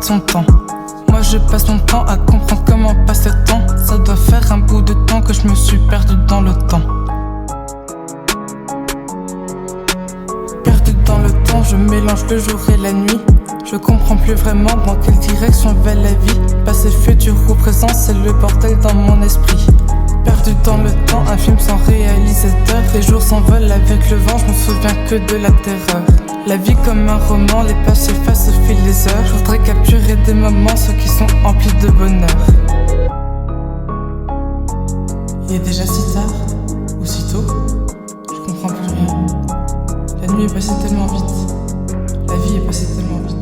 son temps. Moi je passe mon temps à comprendre comment passe le temps. Ça doit faire un bout de temps que je me suis perdu dans le temps. Perdu dans le temps, je mélange le jour et la nuit. Je comprends plus vraiment dans quelle direction va la vie. Passé, futur ou présent, c'est le bordel dans mon esprit. Perdu dans le temps, un film sans réalisateur. Les jours s'envolent avec le vent, je me souviens que de la terreur. La vie comme un roman, les pages s'effacent au fil des heures. Je voudrais capturer des moments, ceux qui sont emplis de bonheur. Il est déjà si tard, ou si tôt, je comprends plus rien. La nuit est passée tellement vite, la vie est passée tellement vite.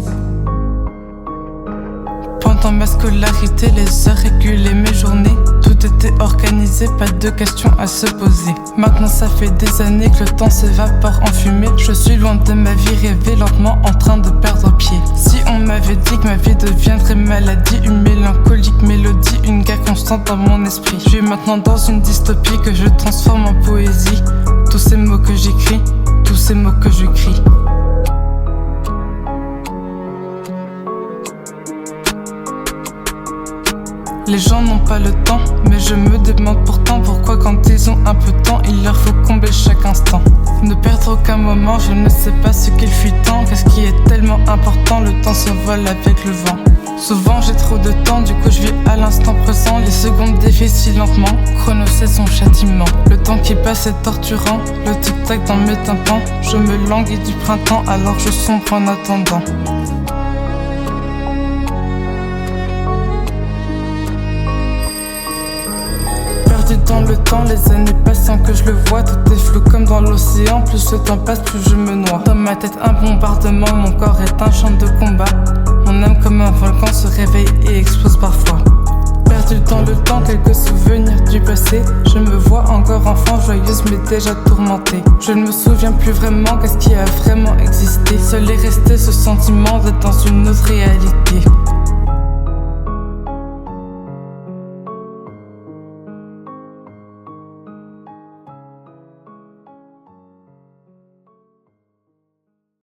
Pendant ma scolarité, les heures régulaient mes journées. Tout était organisé, pas de questions à se poser. Maintenant ça fait des années que le temps s'évapore en fumée. Je suis loin de ma vie rêvée, lentement en train de perdre pied. Si on m'avait dit que ma vie deviendrait maladie, une mélancolique mélodie, une guerre constante dans mon esprit. Je suis maintenant dans une dystopie que je transforme en poésie. Tous ces mots que j'écris, tous ces mots que je crie. Les gens n'ont pas le temps, mais je me demande pourtant pourquoi quand ils ont un peu de temps, il leur faut combler chaque instant. Ne perdre aucun moment, je ne sais pas ce qu'il fut tant. Qu'est-ce qui est tellement important, le temps s'envole avec le vent. Souvent j'ai trop de temps, du coup je vis à l'instant présent. Les secondes défilent si lentement, chrono c'est son châtiment. Le temps qui passe est torturant, le tic-tac dans mes tympans. Je me languis du printemps alors je sombre en attendant. Dans le temps, les années passent sans que je le vois. Tout est flou comme dans l'océan. Plus le temps passe, plus je me noie. Dans ma tête un bombardement, mon corps est un champ de combat. Mon âme comme un volcan se réveille et explose parfois. Perdu dans le temps, quelques souvenirs du passé. Je me vois encore enfant, joyeuse mais déjà tourmentée. Je ne me souviens plus vraiment qu'est-ce qui a vraiment existé. Seul est resté ce sentiment d'être dans une autre réalité.